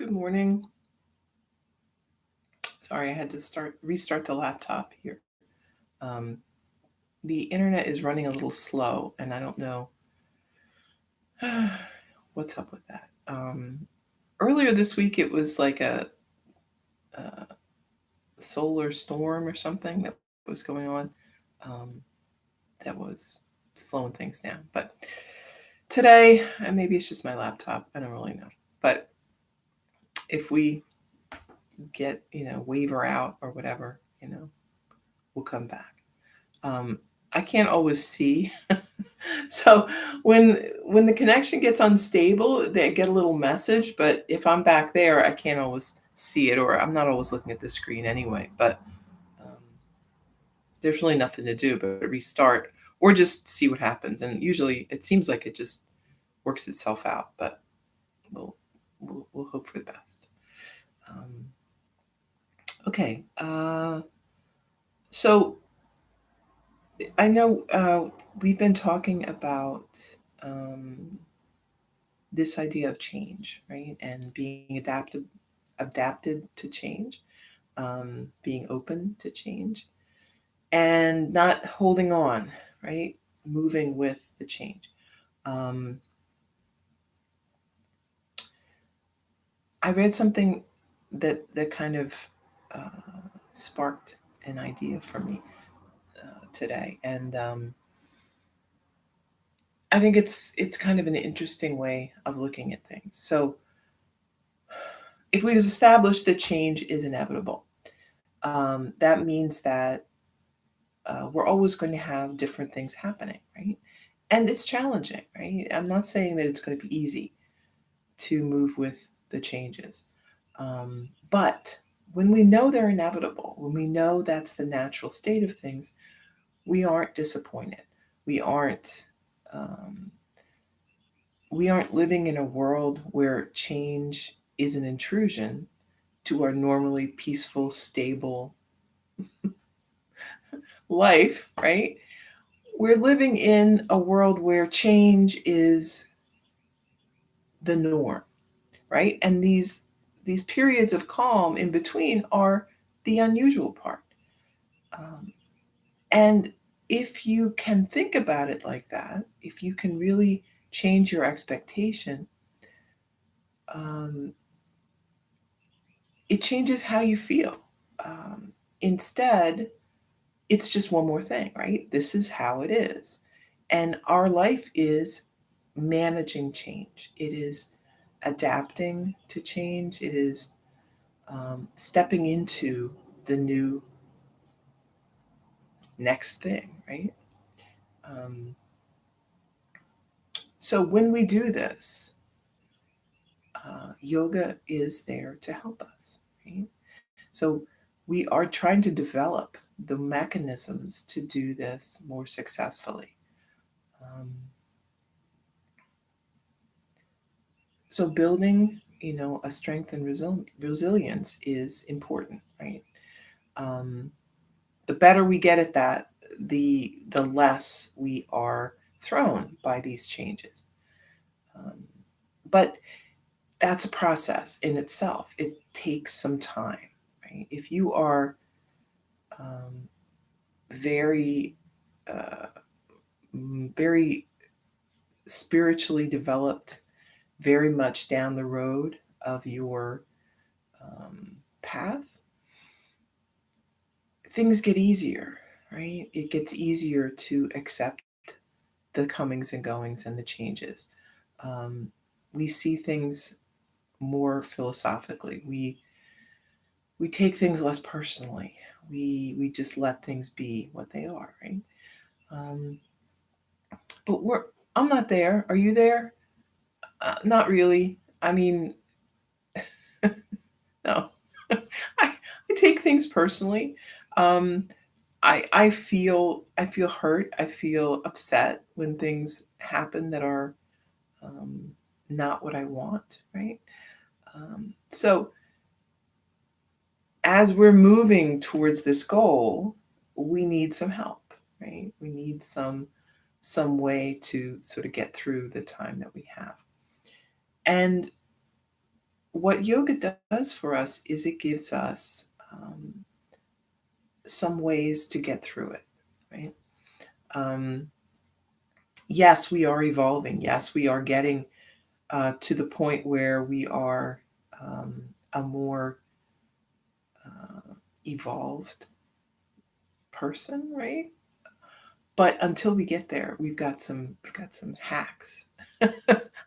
Good morning. Sorry, I had to restart the laptop here. Um, the internet is running a little slow, and I don't know what's up with that. Earlier this week, it was like a solar storm or something that was going on. Um, that was slowing things down. But today, and maybe it's just my laptop. I don't really know. But if we get waver out or whatever, we'll come back. I can't always see. So when the connection gets unstable, they get a little message, but if I'm back there, I can't always see it, or I'm not always looking at the screen anyway. But um, there's really nothing to do but restart or just see what happens. And usually it seems like it just works itself out, but we'll we'll hope for the best. Um, okay, so I know we've been talking about um, this idea of change, right? And being adapted to change, being open to change, and not holding on, right? Moving with the change. Um, I read something that kind of sparked an idea for me today, and I think it's kind of an interesting way of looking at things. So, if we've established that change is inevitable, that means that we're always going to have different things happening, right? And it's challenging, right? I'm not saying that it's going to be easy to move with the changes. But when we know they're inevitable, when we know that's the natural state of things, we aren't disappointed. We aren't um, we aren't living in a world where change is an intrusion to our normally peaceful, stable life, right? We're living in a world where change is the norm, right? And these periods of calm in between are the unusual part. Um, and if you can think about it like that, if you can really change your expectation, um, it changes how you feel. Um, Instead, it's just one more thing, right? This is how it is. And our life is managing change, it is adapting to change, it is stepping into the new next thing, right? Um, so when we do this, yoga is there to help us, right? So we are trying to develop the mechanisms to do this more successfully. Um, so building, a strength and resilience is important, right? Um, the better we get at that, the less we are thrown by these changes. Um, but that's a process in itself. It takes some time, right? If you are um, very, uh, very spiritually developed, very much down the road of your um, path, things get easier, right? It gets easier to accept the comings and goings and the changes. Um, we see things more philosophically. We take things less personally. We just let things be what they are, right? Um, but I'm not there. Are you there? Not really. I mean, no. I take things personally. Um, I feel hurt. I feel upset when things happen that are um, not what I want, right? So as we're moving towards this goal, we need some help, right? We need some way to sort of get through the time that we have. And what yoga does for us is it gives us some ways to get through it, right? Um, yes, we are evolving. Yes, we are getting to the point where we are a more evolved person, right? But until we get there, we've got some hacks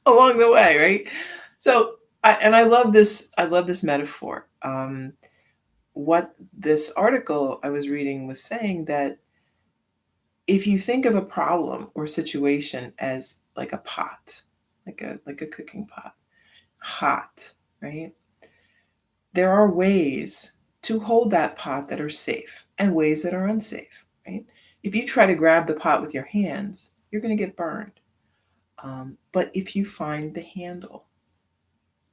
along the way, right? So, I love this. I love this metaphor. What this article I was reading was saying that if you think of a problem or situation as like a pot, like a cooking pot, hot, right? There are ways to hold that pot that are safe and ways that are unsafe, right? If you try to grab the pot with your hands, you're going to get burned. But if you find the handle,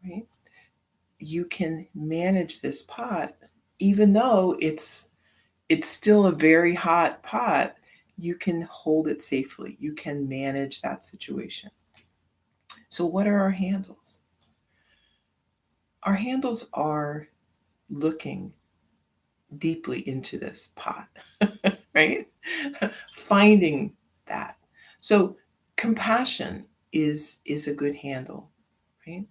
right, you can manage this pot, even though it's still a very hot pot. You can hold it safely. You can manage that situation. So, what are our handles? Our handles are looking deeply into this pot, right? Finding that. So compassion is a good handle, right?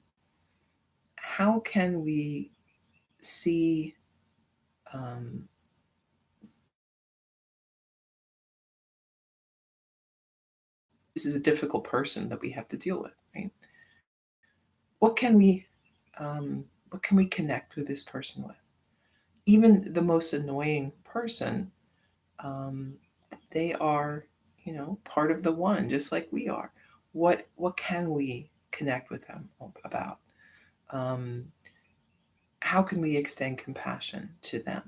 How can we see um, this is a difficult person that we have to deal with, right? What can we what can we connect with this person with? Even the most annoying person, um, they are, part of the one, just like we are. What can we connect with them about? Um, how can we extend compassion to them?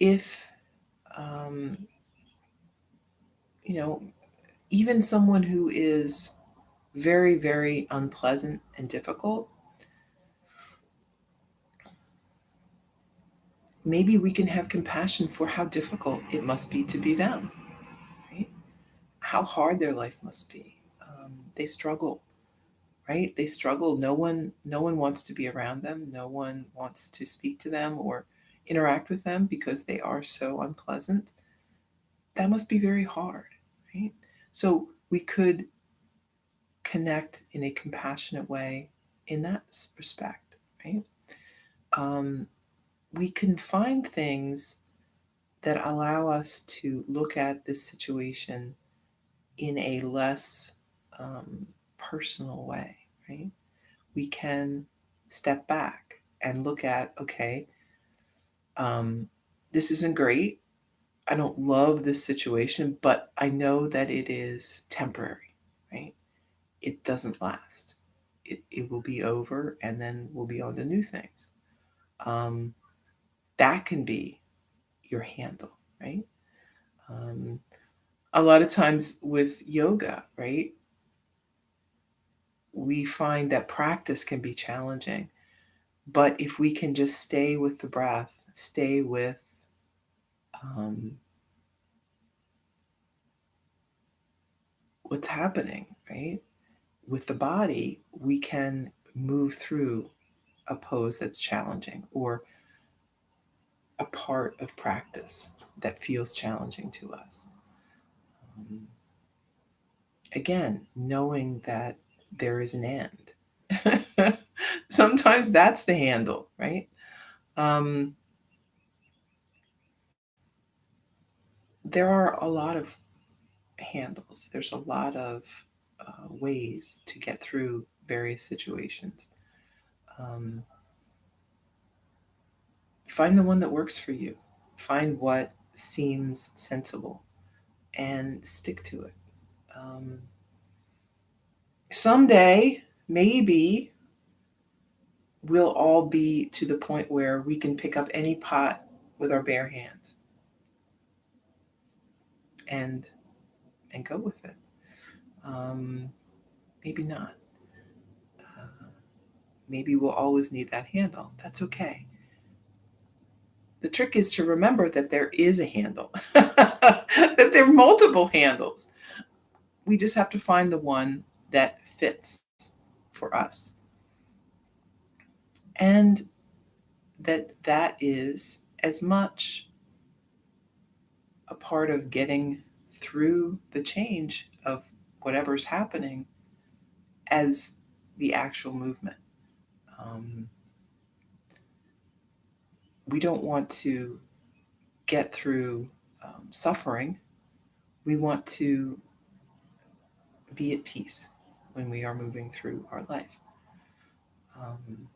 If um, you know, even someone who is very, very unpleasant and difficult, maybe we can have compassion for how difficult it must be to be them, right? How hard their life must be. They struggle, right? They struggle. No one wants to be around them. No one wants to speak to them or interact with them because they are so unpleasant. That must be very hard, right? So we could connect in a compassionate way in that respect, right? Um, we can find things that allow us to look at this situation in a less personal way, right? We can step back and look at, okay, um, this isn't great. I don't love this situation, but I know that it is temporary, right? It doesn't last. It will be over and then we'll be on to new things. Um, that can be your handle, right? Um, a lot of times with yoga, right, we find that practice can be challenging. But if we can just stay with the breath, stay with um, what's happening, right? With the body, we can move through a pose that's challenging or a part of practice that feels challenging to us. Um, again, knowing that there is an end. Sometimes that's the handle, right? Um, there are a lot of handles, there's a lot of ways to get through various situations. Um, find the one that works for you, find what seems sensible, and stick to it. Um, someday, maybe we'll all be to the point where we can pick up any pot with our bare hands and go with it. Um, maybe not. Uh, maybe we'll always need that handle. That's okay. The trick is to remember that there is a handle, that there are multiple handles. We just have to find the one that fits for us. and that is as much a part of getting through the change of whatever's happening as the actual movement. Um, we don't want to get through suffering. We want to be at peace when we are moving through our life. Um,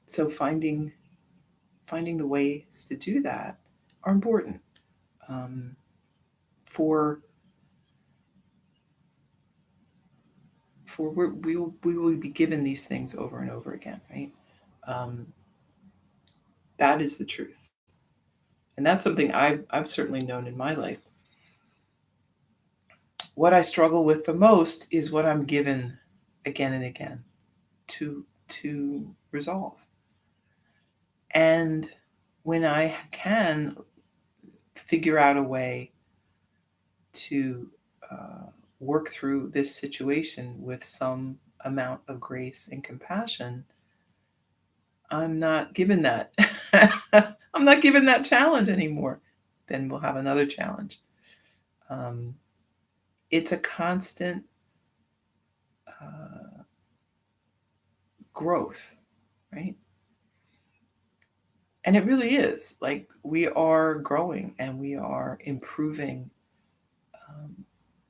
so finding the ways to do that are important. Um, for we will be given these things over and over again, right? Um, that is the truth, and that's something I've certainly known in my life. What I struggle with the most is what I'm given again and again to resolve. And when I can figure out a way to uh, work through this situation with some amount of grace and compassion, I'm not given that. I'm not given that challenge anymore. Then we'll have another challenge. Um, it's a constant uh, growth, right? And it really is. Like we are growing and we are improving um,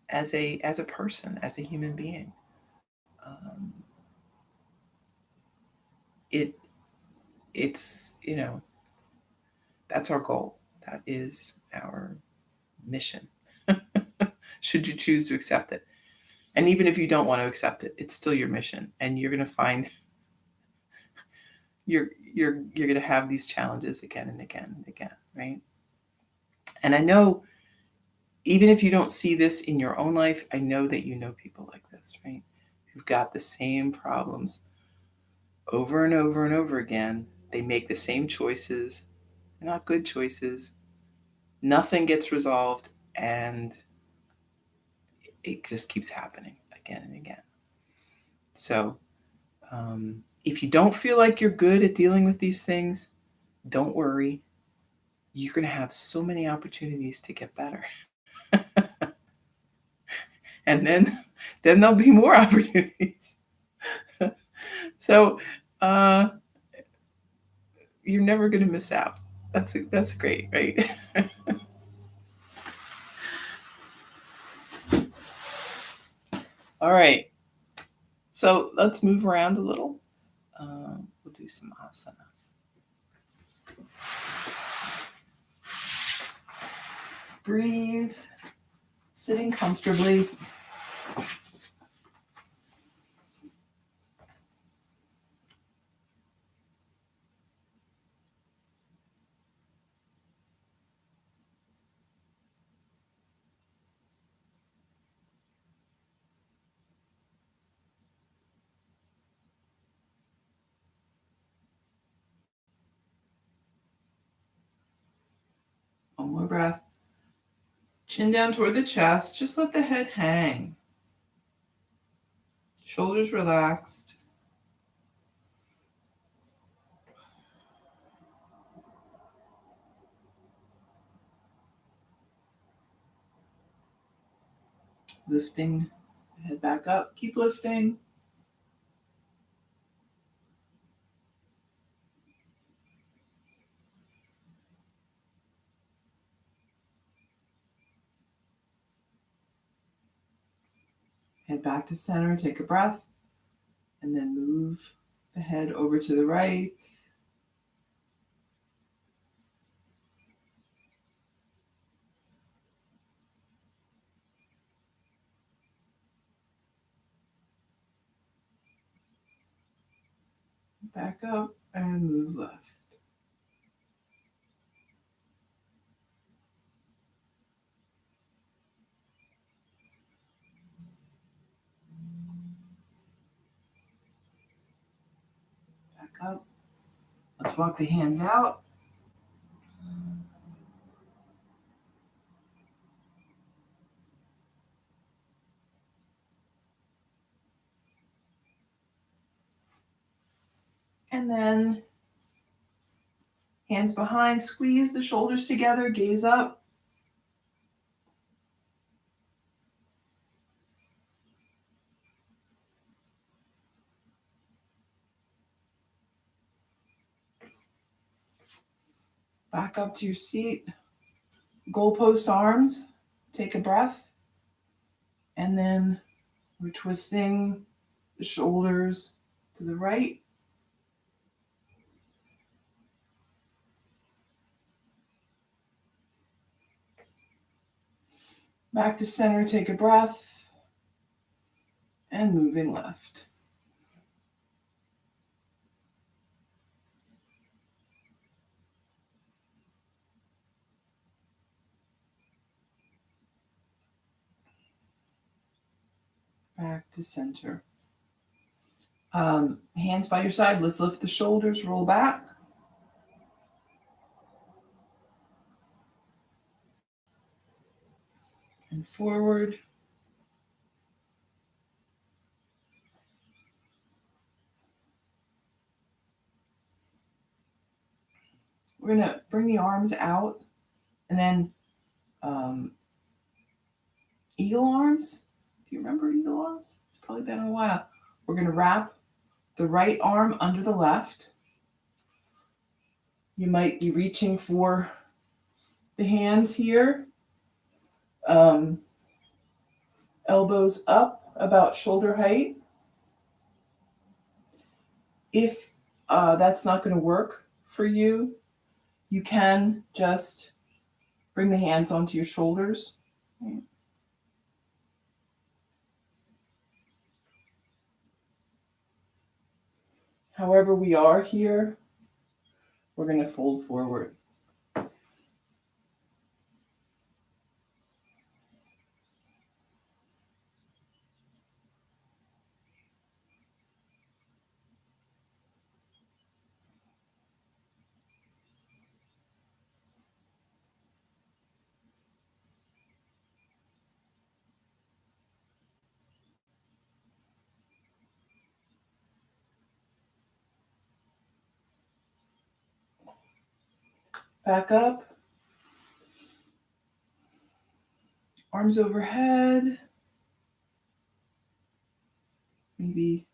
as a person, as a human being. Um, it it's that's our goal. That is our mission. Should you choose to accept it, and even if you don't want to accept it, it's still your mission, and you're going to find you're going to have these challenges again and again and again, right? And I know even if you don't see this in your own life, I know that you know people like this, right? Who've got the same problems over and over and over again. They make the same choices. They're not good choices. Nothing gets resolved, and it just keeps happening again and again. So, if you don't feel like you're good at dealing with these things, don't worry. You're going to have so many opportunities to get better. And then there'll be more opportunities. So, uh, you're never going to miss out. That's great, right? All right. So let's move around a little. We'll do some asana. Breathe, sitting comfortably. One more breath. Chin down toward the chest. Just let the head hang. Shoulders relaxed. Lifting the head back up. Keep lifting. Head back to center. Take a breath. And then move the head over to the right. Back up and move left. Back up. Let's walk the hands out. And then hands behind, squeeze the shoulders together, gaze up. Back up to your seat. Goalpost arms. Take a breath. And then we're twisting the shoulders to the right. Back to center, take a breath. And moving left. Back to center. Hands by your side. Let's lift the shoulders, roll back. And forward. We're going to bring the arms out and then eagle arms. Do you remember eagle arms? It's probably been a while. We're going to wrap the right arm under the left. You might be reaching for the hands here. Elbows up about shoulder height. If that's not going to work for you, you can just bring the hands onto your shoulders. However we are here, we're going to fold forward. Back up. Arms overhead. Maybe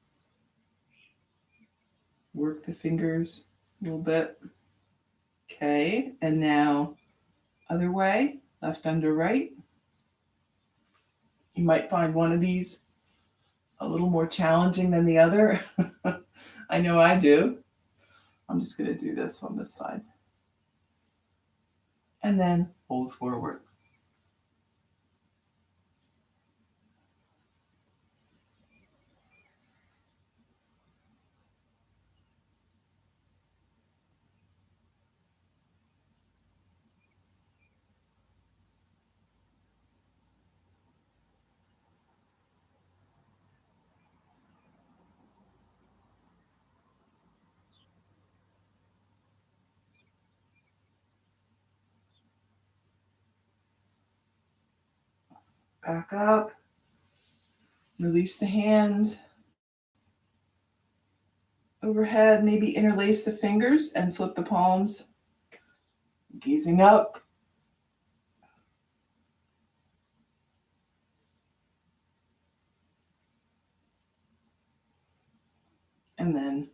work the fingers a little bit. Okay, and now other way, left under right. You might find one of these a little more challenging than the other. I know I do. I'm just going to do this on this side. And then fold forward. Back up. Release the hands. Overhead, maybe interlace the fingers and flip the palms. Gazing up. And then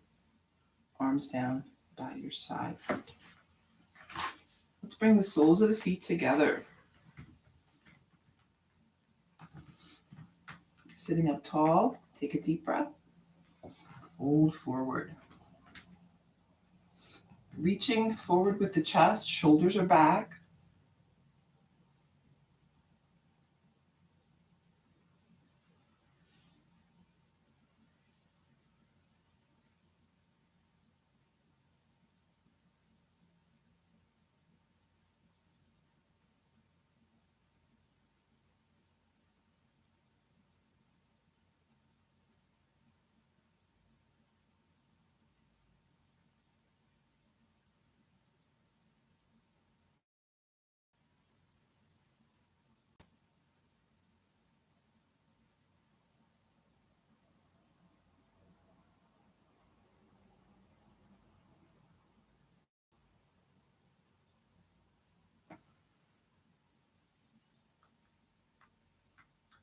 arms down by your side. Let's bring the soles of the feet together. Sitting up tall, take a deep breath. Fold forward. Reaching forward with the chest, shoulders are back.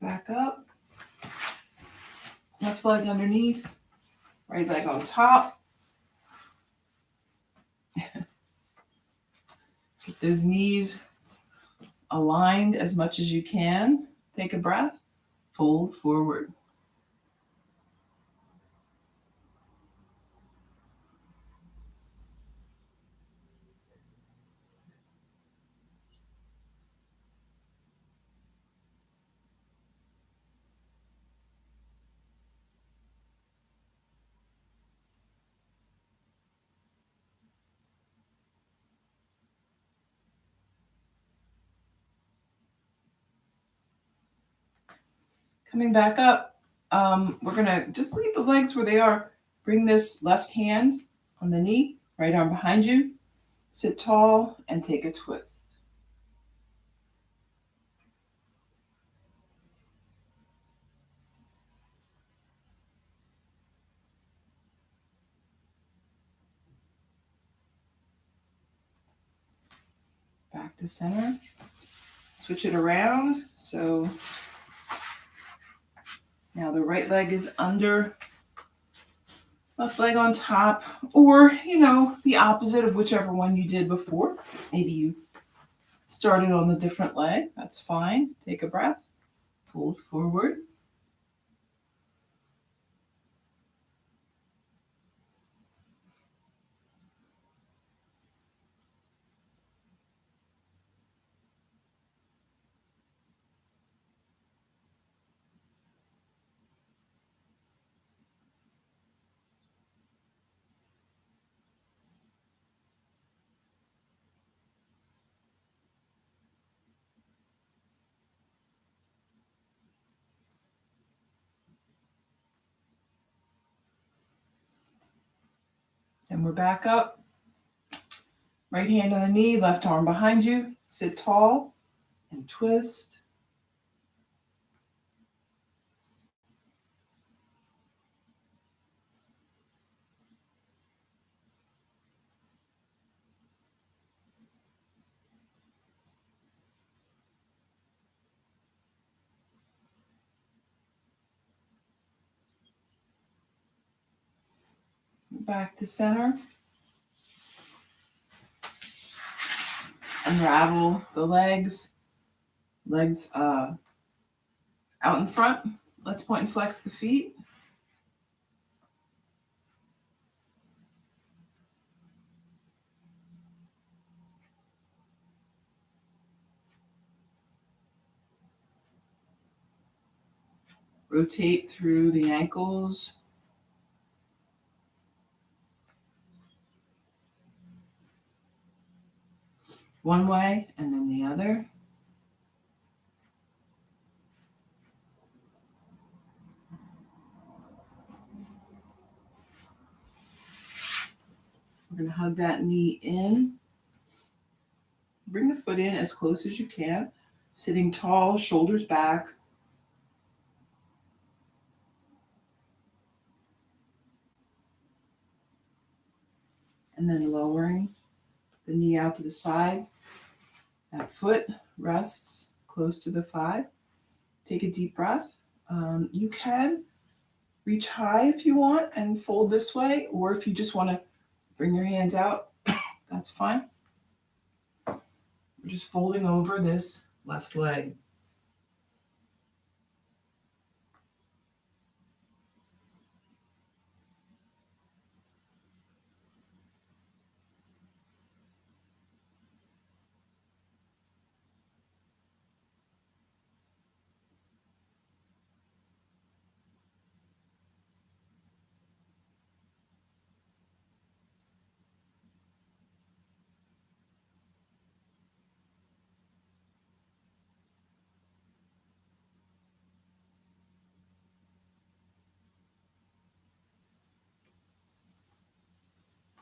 Back up. Left leg underneath. Right leg on top. Get those knees aligned as much as you can. Take a breath. Fold forward. Coming back up, we're going to just leave the legs where they are. Bring this left hand on the knee, right arm behind you. Sit tall and take a twist. Back to center. Switch it around. So now the right leg is under, left leg on top, or, the opposite of whichever one you did before. Maybe you started on the different leg. That's fine. Take a breath. Fold forward. Then we're back up. Right hand on the knee, left arm behind you. Sit tall and twist. Back to center. Unravel the legs. Legs out in front. Let's point and flex the feet. Rotate through the ankles. One way and then the other. We're going to hug that knee in. Bring the foot in as close as you can. Sitting tall, shoulders back. And then lowering the knee out to the side. That foot rests close to the thigh. Take a deep breath. You can reach high if you want and fold this way, or if you just want to bring your hands out, that's fine. We're just folding over this left leg.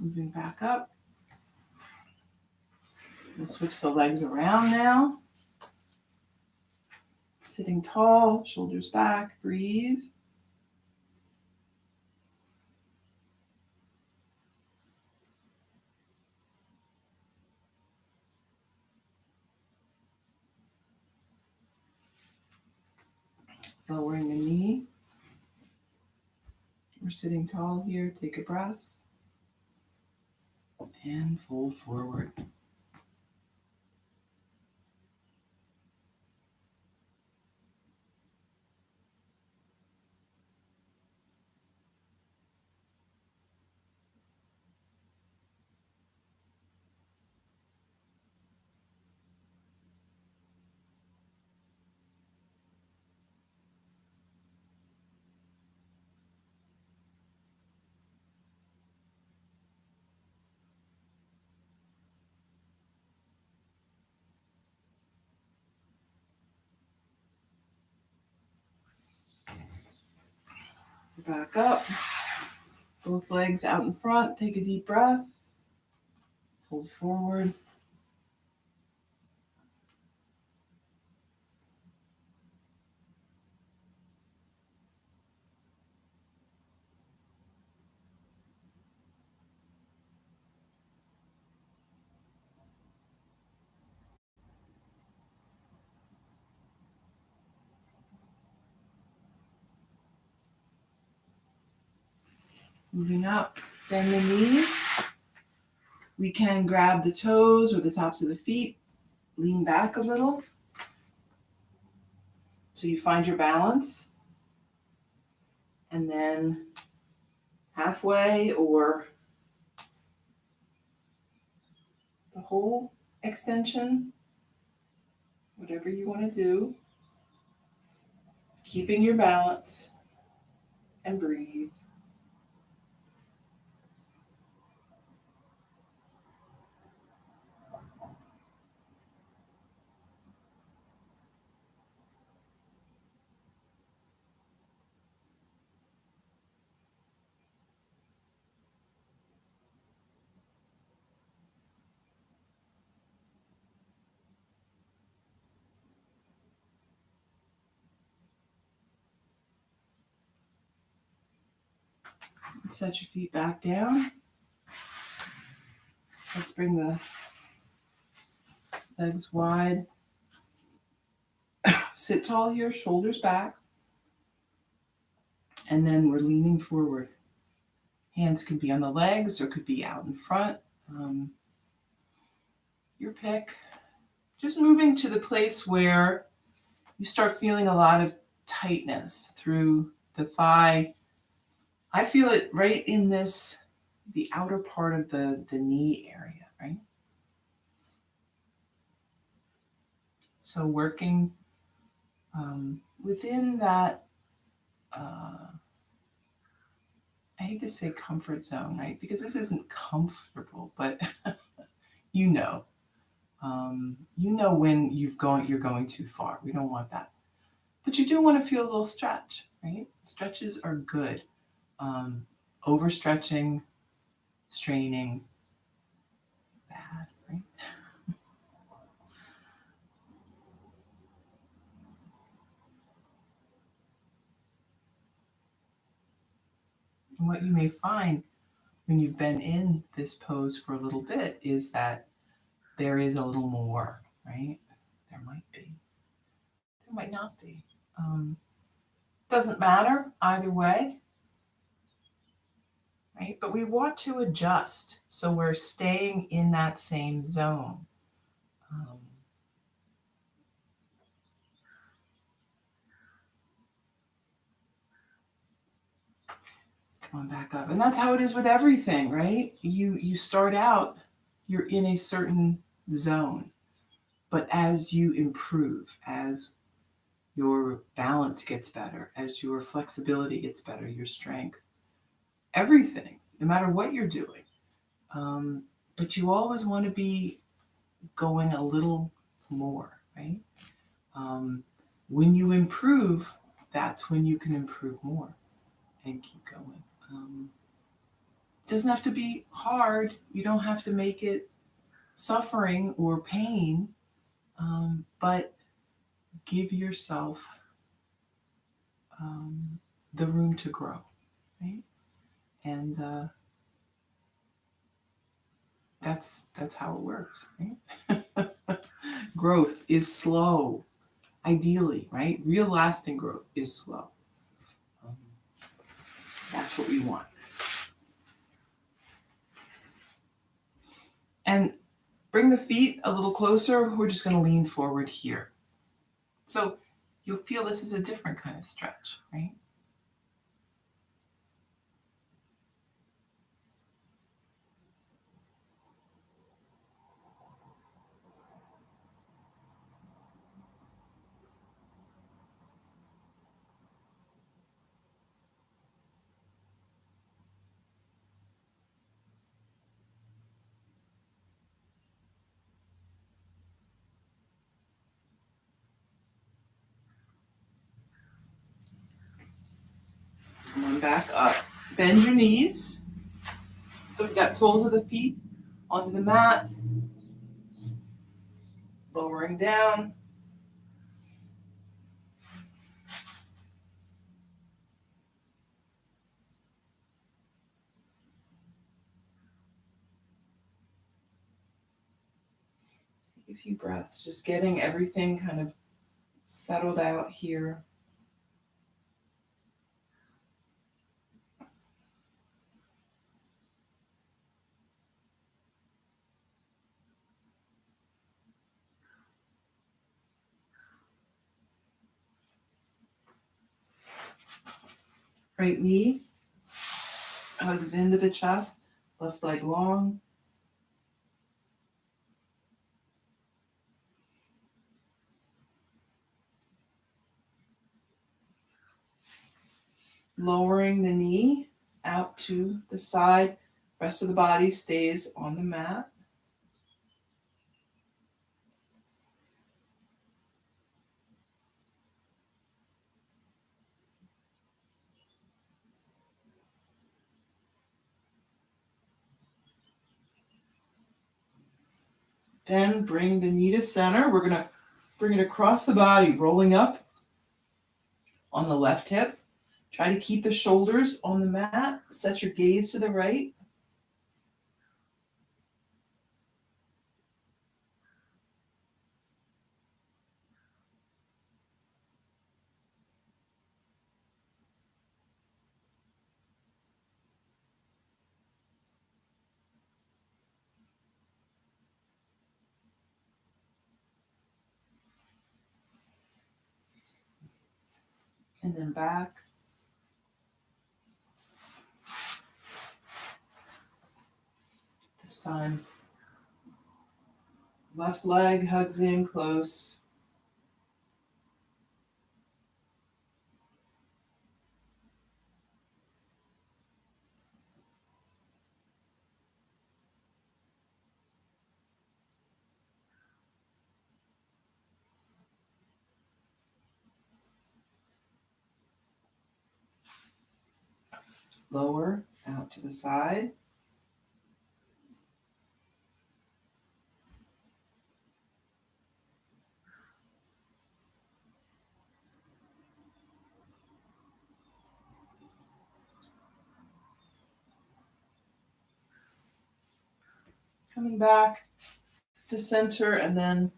Moving back up. We'll switch the legs around now. Sitting tall, shoulders back, breathe. lowering the knee. We're sitting tall here. Take a breath and fold forward. Back up. Both legs out in front. Take a deep breath. Fold forward. Moving up, bend the knees. We can grab the toes or the tops of the feet, lean back a little so you find your balance. And then halfway or the whole extension, whatever you want to do, keeping your balance and breathe. Set your feet back down. Let's bring the legs wide. Sit tall here, shoulders back. And then we're leaning forward. Hands can be on the legs or could be out in front. Your pick. Just moving to the place where you start feeling a lot of tightness through the thigh. I feel it right in the outer part of the knee area, right? So working within that, I hate to say comfort zone, right? Because this isn't comfortable, but you know when you're going too far. We don't want that. But you do want to feel a little stretch, right? Stretches are good. Overstretching, straining, bad, right? And what you may find when you've been in this pose for a little bit is that there is a little more, right? There might be. There might not be. Doesn't matter either way, right? But we want to adjust so we're staying in that same zone. Come on back up. And that's how it is with everything, right? You start out, you're in a certain zone. But as you improve, as your balance gets better, as your flexibility gets better, your strength, everything, no matter what you're doing. But you always want to be going a little more, right? When you improve, that's when you can improve more and keep going. It doesn't have to be hard. You don't have to make it suffering or pain, but give yourself the room to grow, right? And that's how it works, right? Growth is slow. Ideally, right? Real lasting growth is slow. Um, that's what we want. And bring the feet a little closer. We're just going to lean forward here. So you'll feel this is a different kind of stretch, right? Come on back up. Bend your knees. So we've got soles of the feet onto the mat, lowering down. Take a few breaths, just getting everything kind of settled out here. Right knee hugs into the chest, left leg long. Lowering the knee out to the side. Rest of the body stays on the mat. Then bring the knee to center. We're going to bring it across the body, rolling up on the left hip. Try to keep the shoulders on the mat. Set your gaze to the right. And then back. This time, left leg hugs in close. Lower out to the side. Coming back to center and then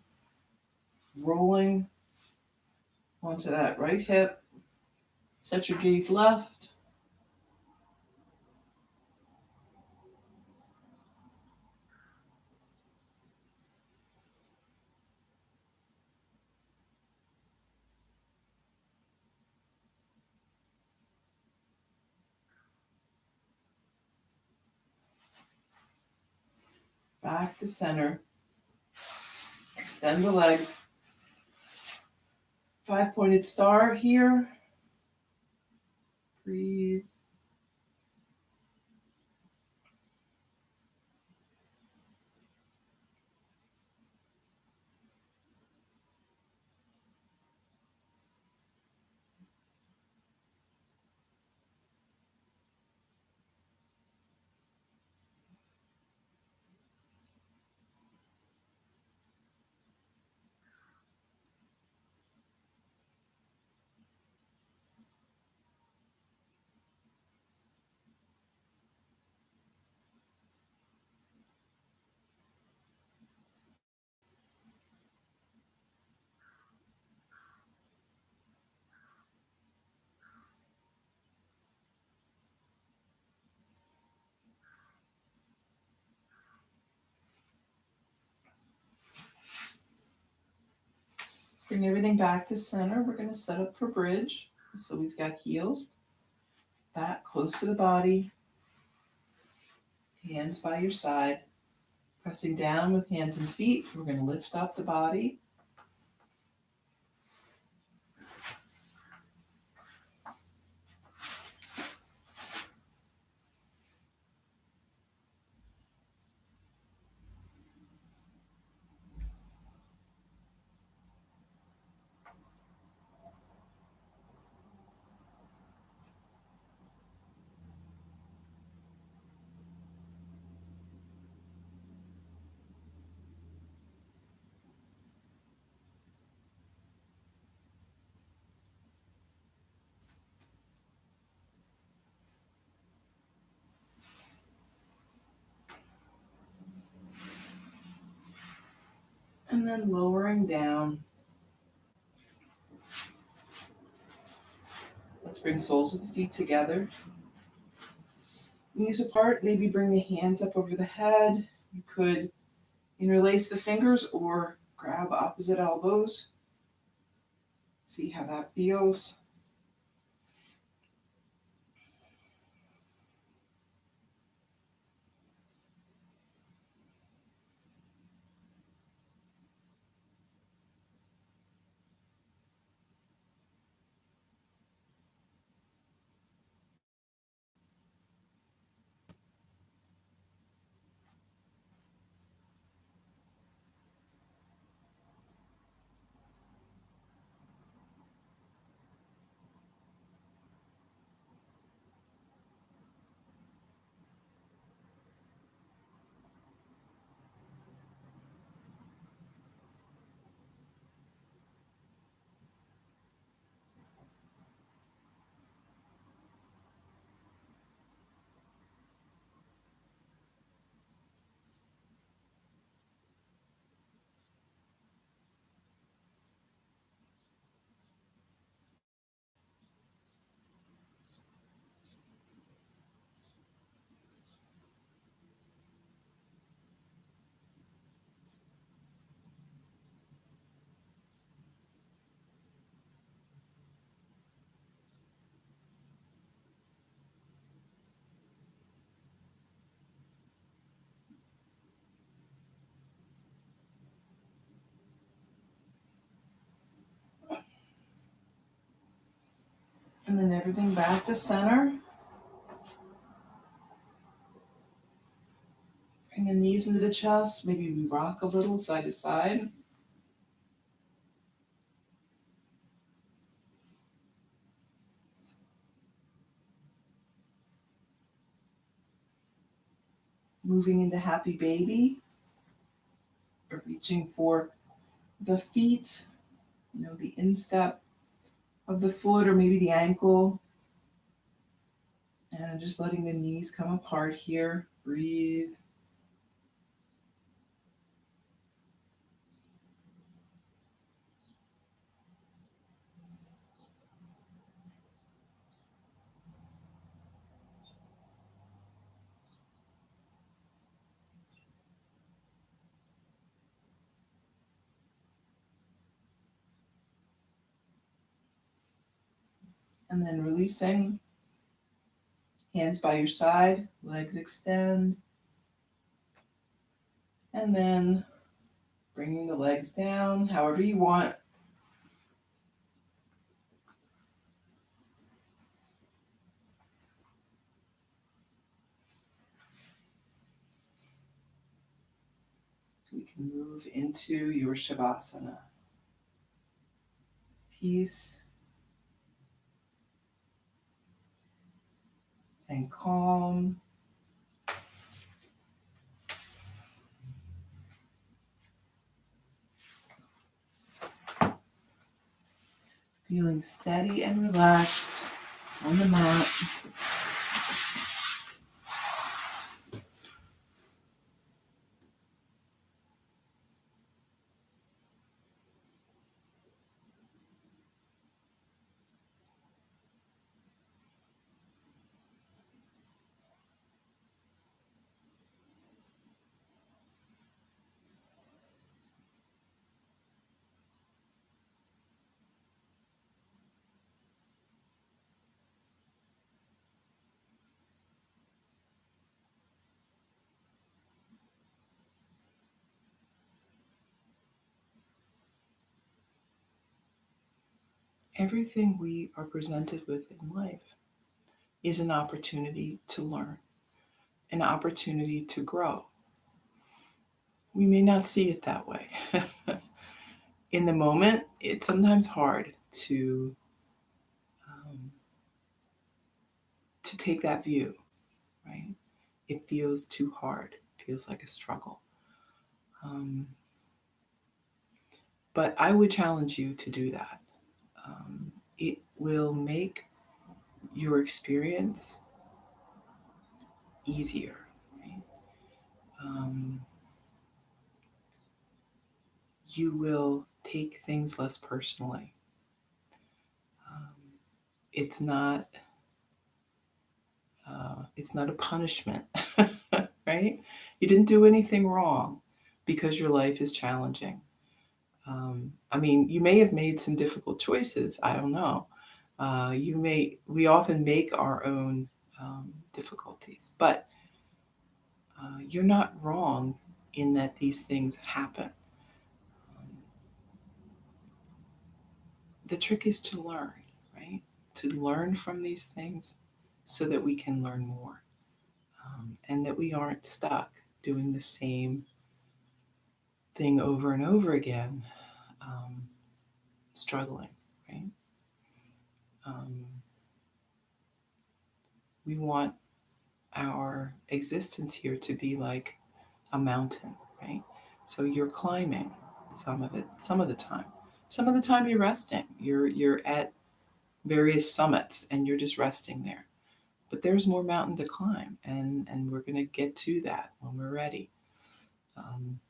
rolling onto that right hip. Set your gaze left. Back to center. Extend the legs. 5-pointed star here. Breathe. Bring everything back to center. We're going to set up for bridge. So we've got heels back close to the body, hands by your side, pressing down with hands and feet. We're going to lift up the body. And then lowering down. Let's bring soles of the feet together. Knees apart, maybe bring the hands up over the head. You could interlace the fingers or grab opposite elbows. See how that feels. And then everything back to center. Bring the knees into the chest. Maybe we rock a little side to side. Moving into happy baby. Or reaching for the feet, the instep of the foot or maybe the ankle. And just letting the knees come apart here. Breathe. And then releasing. Hands by your side, legs extend. And then bringing the legs down however you want. We can move into your Shavasana. Peace and calm. Feeling steady and relaxed on the mat. Everything we are presented with in life is an opportunity to learn, an opportunity to grow. We may not see it that way. In the moment, it's sometimes hard um, to take that view, right? It feels too hard. It feels like a struggle. Um, but I would challenge you to do that. It will make your experience easier. Right? Um, you will take things less personally. Um, it's not it's not a punishment, right? You didn't do anything wrong because your life is challenging. I mean, you may have made some difficult choices. I don't know. We often make our own difficulties, but you're not wrong in that these things happen. Um, the trick is to learn, right? To learn from these things so that we can learn more, and that we aren't stuck doing the same thing over and over again, um, struggling, right? Um, we want our existence here to be like a mountain, right? So you're climbing some of the time. Some of the time you're resting. You're at various summits and you're just resting there. But there's more mountain to climb, and we're going to get to that when we're ready. Um,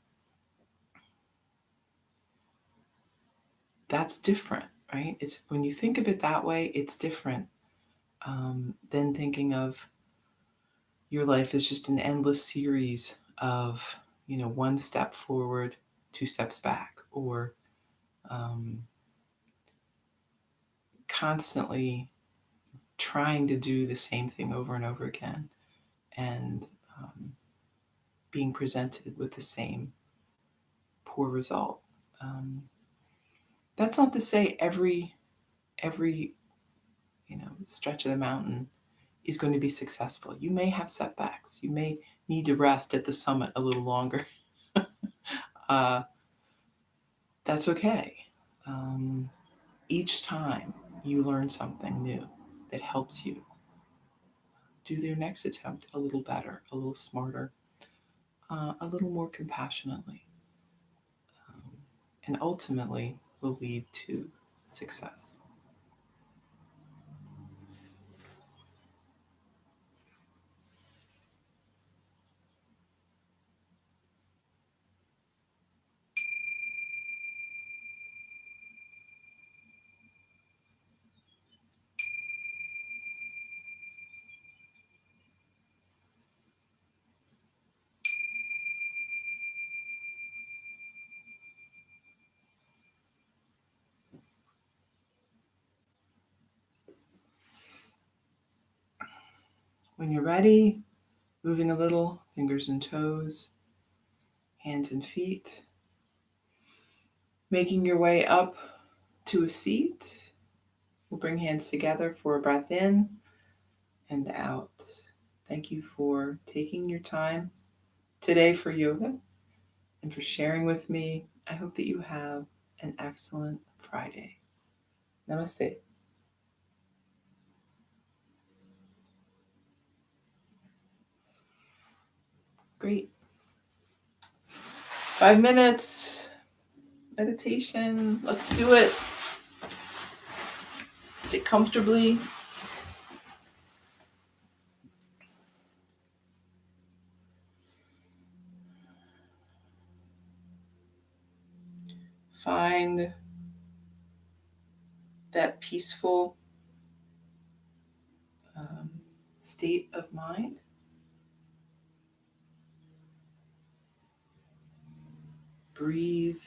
that's different, right? It's when you think of it that way, it's different than thinking of your life as just an endless series of, one step forward, two steps back, or um, constantly trying to do the same thing over and over again, and being presented with the same poor result. Um, that's not to say every stretch of the mountain is going to be successful. You may have setbacks. You may need to rest at the summit a little longer. uh, that's okay. Um, each time you learn something new that helps you do their next attempt a little better, a little smarter, a little more compassionately, um, and ultimately will lead to success. When you're ready, moving a little, fingers and toes, hands and feet, making your way up to a seat. We'll bring hands together for a breath in and out. Thank you for taking your time today for yoga and for sharing with me. I hope that you have an excellent Friday. Namaste. Great. 5 minutes meditation. Let's do it. Sit comfortably. Find that peaceful um, state of mind. Breathe.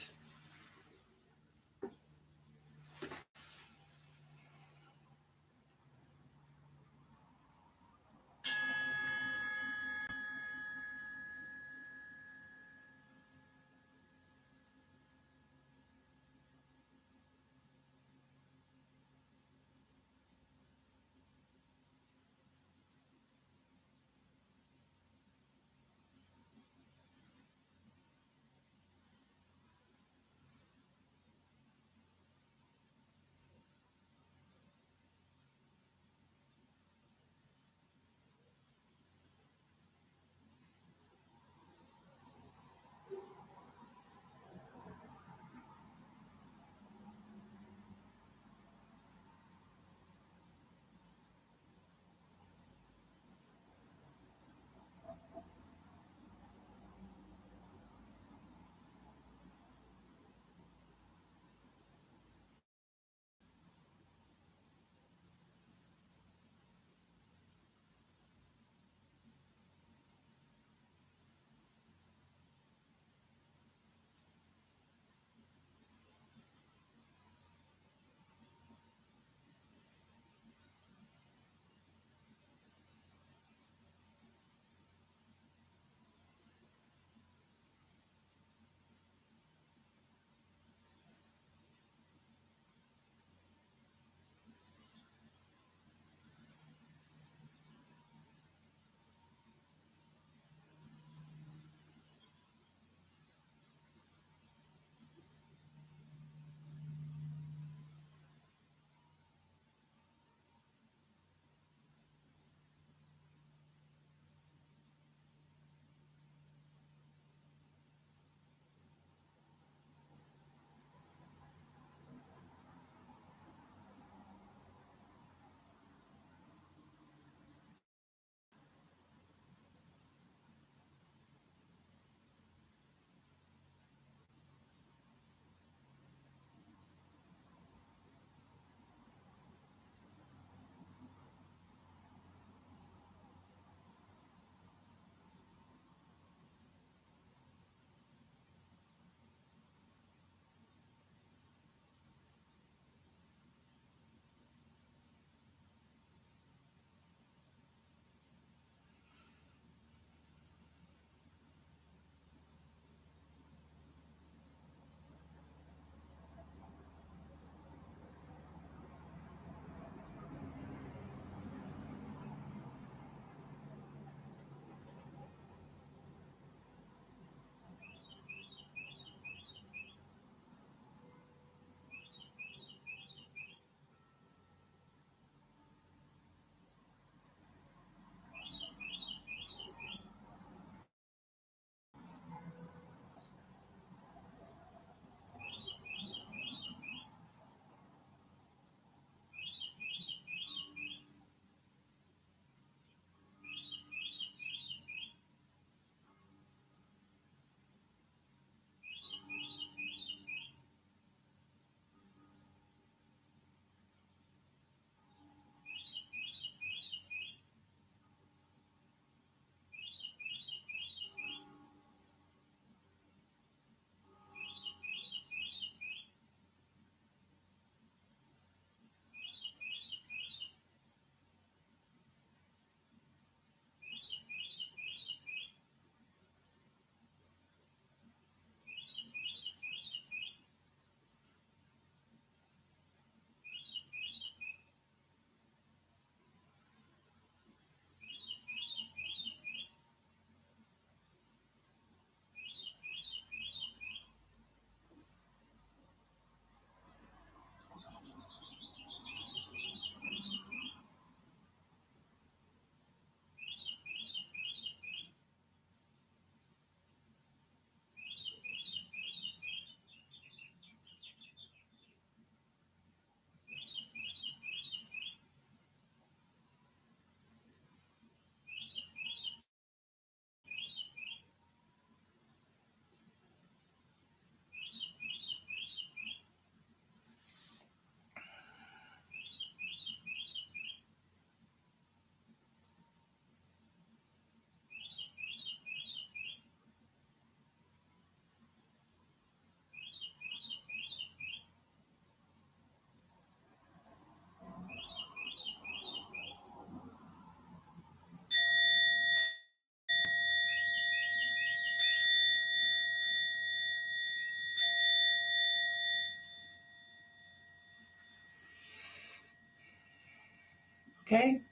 Okay,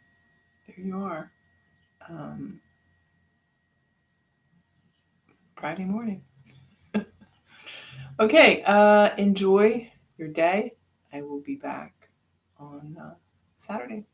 there you are. Um, Friday morning. Okay, enjoy your day. I will be back on Saturday.